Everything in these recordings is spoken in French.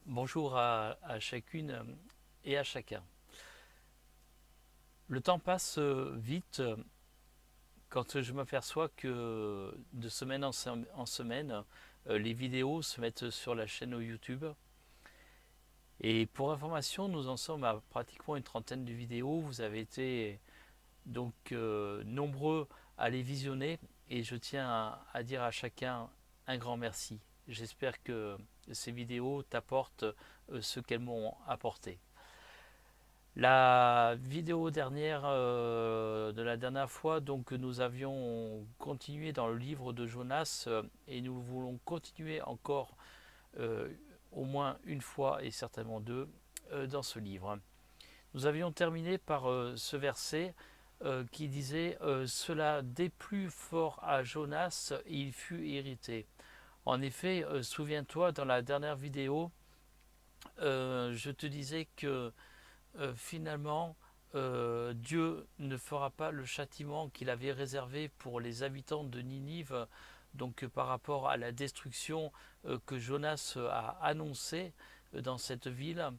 Bonjour à chacune et à chacun. Le temps passe vite quand je m'aperçois que de semaine en semaine, les vidéos se mettent sur la chaîne YouTube. Et pour information, nous en sommes à pratiquement une trentaine de vidéos. Vous avez été donc nombreux à les visionner et je tiens à dire à chacun un grand merci. J'espère que ces vidéos t'apportent ce qu'elles m'ont apporté. La vidéo dernière de la dernière fois, donc nous avions continué dans le livre de Jonas et nous voulons continuer encore euh, au moins une fois et certainement deux dans ce livre. Nous avions terminé par ce verset qui disait Cela déplut fort à Jonas et il fut irrité. En effet, souviens-toi, dans la dernière vidéo, je te disais que finalement, Dieu ne fera pas le châtiment qu'il avait réservé pour les habitants de Ninive, donc par rapport à la destruction que Jonas a annoncée dans cette ville,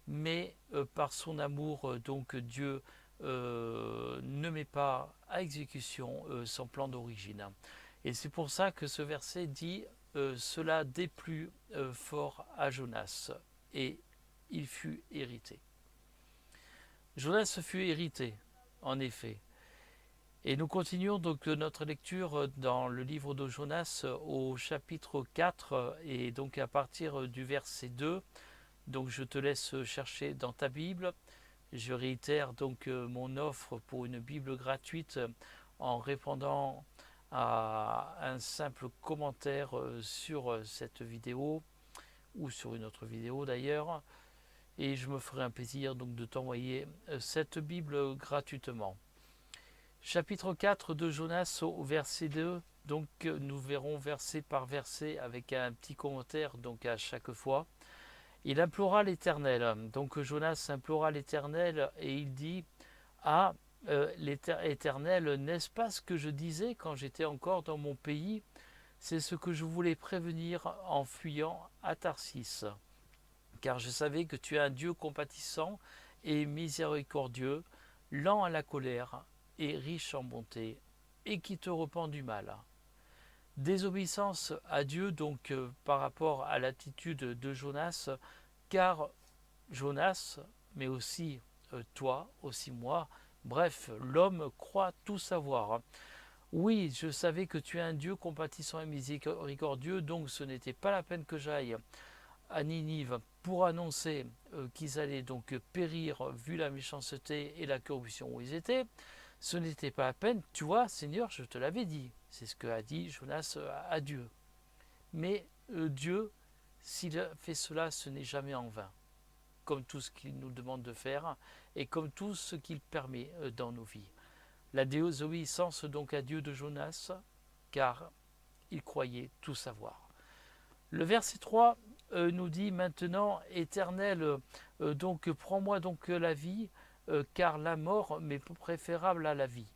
mais par son amour, donc Dieu ne met pas à exécution son plan d'origine. Et c'est pour ça que ce verset dit Cela déplut fort à Jonas, et il fut irrité. Jonas fut irrité, en effet. Et nous continuons donc notre lecture dans le livre de Jonas au chapitre 4 et donc à partir du verset 2. Donc je te laisse chercher dans ta Bible. Je réitère donc mon offre pour une Bible gratuite en répondant à un simple commentaire sur cette vidéo ou sur une autre vidéo d'ailleurs. Et je me ferai un plaisir donc de t'envoyer cette Bible gratuitement. Chapitre 4 de Jonas au verset 2. Donc nous verrons verset par verset avec un petit commentaire donc à chaque fois. Il implora l'Éternel. Donc Jonas implora l'Éternel et il dit Ah, l'Éternel, n'est-ce pas ce que je disais quand j'étais encore dans mon pays? C'est ce que je voulais prévenir en fuyant à Tarsis. Car je savais que tu es un Dieu compatissant et miséricordieux, lent à la colère et riche en bonté, et qui te repent du mal. Désobéissance à Dieu donc par rapport à l'attitude de Jonas, car Jonas, mais aussi toi, aussi moi, bref, l'homme croit tout savoir. Oui, je savais que tu es un Dieu compatissant et miséricordieux, donc ce n'était pas la peine que j'aille à Ninive pour annoncer qu'ils allaient donc périr vu la méchanceté et la corruption où ils étaient. Ce n'était pas la peine, tu vois, Seigneur, je te l'avais dit. C'est ce que a dit Jonas à Dieu. Mais Dieu, s'il a fait cela, ce n'est jamais en vain, comme tout ce qu'il nous demande de faire et comme tout ce qu'il permet dans nos vies. La désobéissance donc à Dieu de Jonas, car il croyait tout savoir. Le verset 3 nous dit maintenant, Éternel, donc prends-moi donc la vie, car la mort m'est préférable à la vie.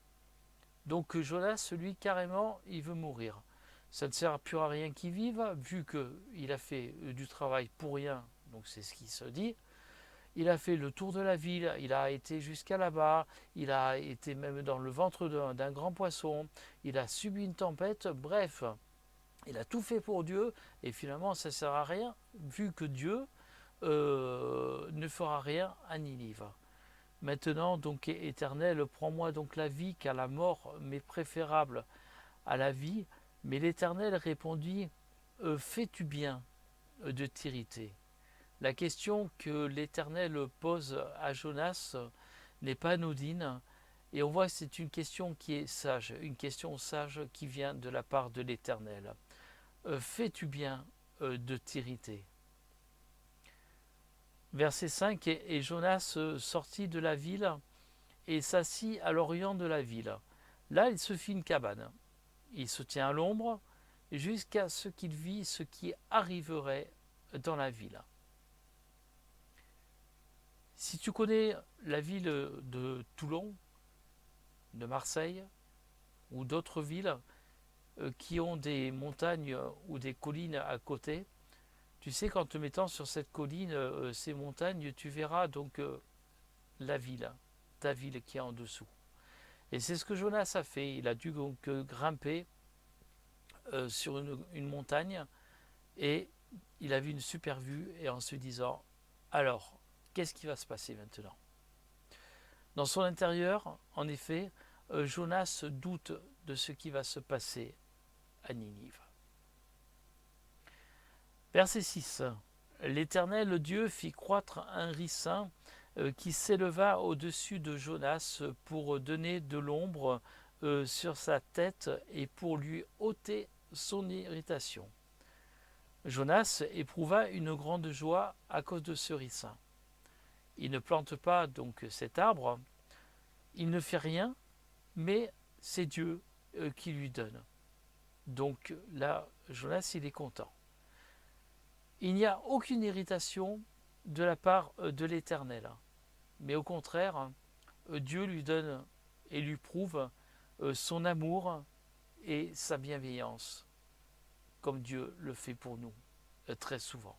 Donc Jonas, lui, carrément, il veut mourir. Ça ne sert plus à rien qu'il vive, vu qu'il a fait du travail pour rien, donc c'est ce qui se dit. Il a fait le tour de la ville, il a été jusqu'à là-bas, il a été même dans le ventre d'un grand poisson, il a subi une tempête, bref, il a tout fait pour Dieu et finalement ça ne sert à rien vu que Dieu ne fera rien à Ninive. Maintenant donc Éternel, prends-moi donc la vie car la mort m'est préférable à la vie. Mais l'Éternel répondit fais-tu bien de t'irriter? La question que l'Éternel pose à Jonas n'est pas anodine et on voit que c'est une question qui est sage, une question sage qui vient de la part de l'Éternel. Fais-tu bien de t'irriter? Verset 5 et Jonas sortit de la ville et s'assit à l'orient de la ville. Là, il se fit une cabane. Il se tient à l'ombre jusqu'à ce qu'il vit ce qui arriverait dans la ville. Si tu connais la ville de Toulon, de Marseille ou d'autres villes qui ont des montagnes ou des collines à côté, Tu sais qu'en te mettant sur cette colline, ces montagnes, tu verras donc la ville, ta ville qui est en dessous. Et c'est ce que Jonas a fait. Il a dû donc grimper sur une montagne et il a vu une super vue et en se disant, alors, qu'est-ce qui va se passer maintenant? Dans son intérieur, en effet, Jonas doute de ce qui va se passer à Ninive. Verset 6. L'Éternel Dieu fit croître un ricin qui s'éleva au-dessus de Jonas pour donner de l'ombre sur sa tête et pour lui ôter son irritation. Jonas éprouva une grande joie à cause de ce ricin. Il ne plante pas donc cet arbre, il ne fait rien, mais c'est Dieu qui lui donne. Donc là, Jonas, il est content. Il n'y a aucune irritation de la part de l'Éternel, mais au contraire, Dieu lui donne et lui prouve son amour et sa bienveillance, comme Dieu le fait pour nous très souvent.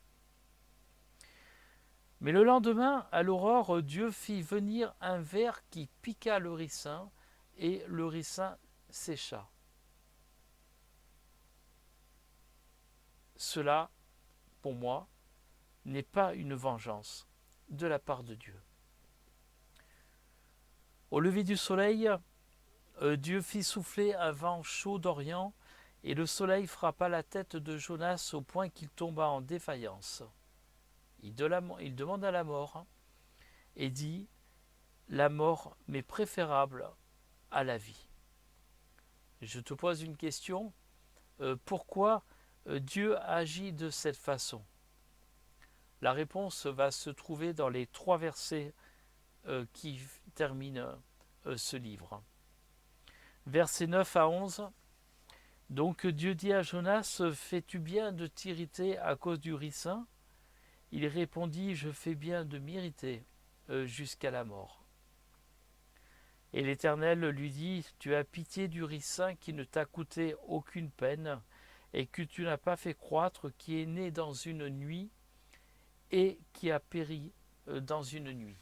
Mais le lendemain, à l'aurore, Dieu fit venir un ver qui piqua le ricin, et le ricin sécha. Cela, pour moi, n'est pas une vengeance de la part de Dieu. Au lever du soleil, Dieu fit souffler un vent chaud d'Orient, et le soleil frappa la tête de Jonas au point qu'il tomba en défaillance. Il demanda la mort et dit, la mort m'est préférable à la vie. Je te pose une question, pourquoi Dieu agit de cette façon? La réponse va se trouver dans les 3 versets qui terminent ce livre. Versets 9 à 11. Donc Dieu dit à Jonas, fais-tu bien de t'irriter à cause du ricin? Il répondit, je fais bien de m'irriter jusqu'à la mort. Et l'Éternel lui dit, tu as pitié du ricin qui ne t'a coûté aucune peine et que tu n'as pas fait croître, qui est né dans une nuit et qui a péri dans une nuit.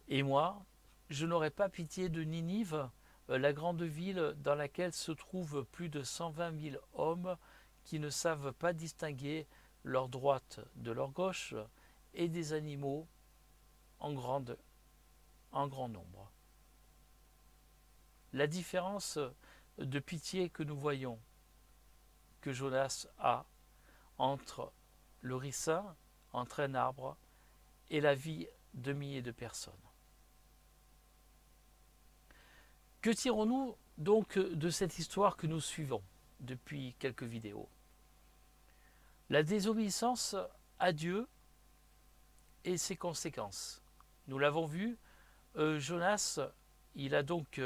Et moi, je n'aurais pas pitié de Ninive, la grande ville dans laquelle se trouvent plus de 120 000 hommes qui ne savent pas distinguer leur droite de leur gauche et des animaux en grand nombre. La différence de pitié que nous voyons, que Jonas a entre le ricin, entre un arbre et la vie de milliers de personnes. Que tirons-nous donc de cette histoire que nous suivons depuis quelques vidéos? La désobéissance à Dieu et ses conséquences. Nous l'avons vu, Jonas, il a donc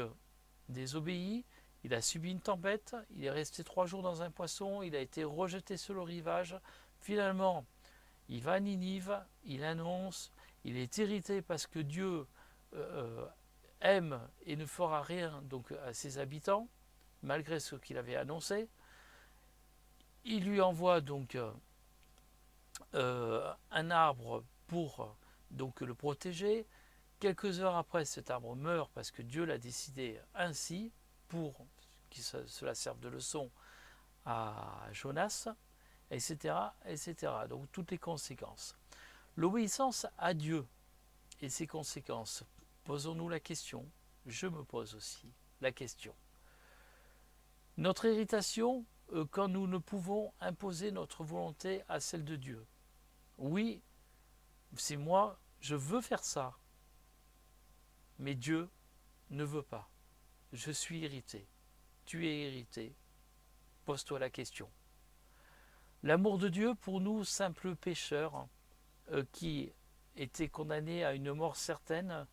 désobéi, il a subi une tempête, il est resté 3 jours dans un poisson, il a été rejeté sur le rivage. Finalement, il va à Ninive, il annonce, il est irrité parce que Dieu aime et ne fera rien donc à ses habitants, malgré ce qu'il avait annoncé. Il lui envoie donc un arbre pour donc le protéger. Quelques heures après, cet arbre meurt parce que Dieu l'a décidé ainsi, pour que cela serve de leçon à Jonas, etc., etc. Donc toutes les conséquences. L'obéissance à Dieu et ses conséquences. Posons-nous la question, je me pose aussi la question. Notre irritation quand nous ne pouvons imposer notre volonté à celle de Dieu. Oui, c'est moi, je veux faire ça, mais Dieu ne veut pas. Je suis irrité, tu es irrité, pose-toi la question. L'amour de Dieu pour nous, simples pécheurs, qui étaient condamnés à une mort certaine,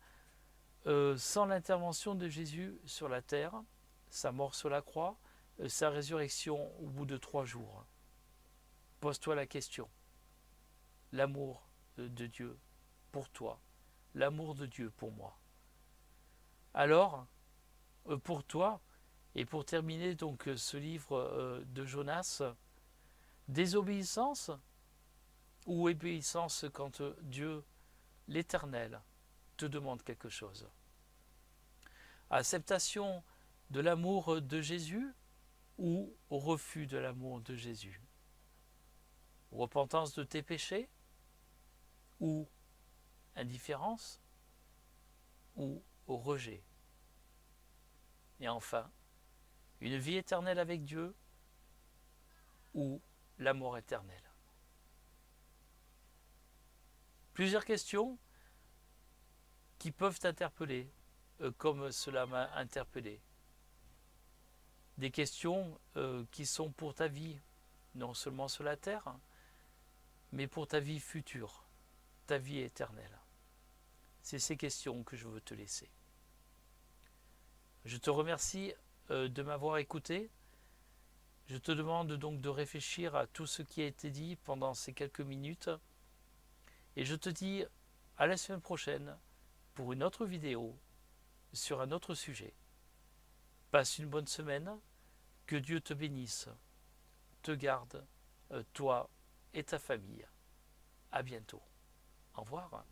sans l'intervention de Jésus sur la terre, sa mort sur la croix, sa résurrection au bout de 3 jours. Pose-toi la question. L'amour de Dieu pour toi, l'amour de Dieu pour moi. Alors, pour toi, et pour terminer donc ce livre de Jonas, Désobéissance ou obéissance quand Dieu, l'Éternel, te demande quelque chose? Acceptation de l'amour de Jésus ou refus de l'amour de Jésus? Repentance de tes péchés ou indifférence ou rejet? Et enfin, une vie éternelle avec Dieu ou la mort éternelle? Plusieurs questions qui peuvent t'interpeller, comme cela m'a interpellé. Des questions qui sont pour ta vie, non seulement sur la terre, mais pour ta vie future, ta vie éternelle. C'est ces questions que je veux te laisser. Je te remercie de m'avoir écouté. Je te demande donc de réfléchir à tout ce qui a été dit pendant ces quelques minutes. Et je te dis à la semaine prochaine pour une autre vidéo sur un autre sujet. Passe une bonne semaine. Que Dieu te bénisse, te garde, toi et ta famille. À bientôt. Au revoir.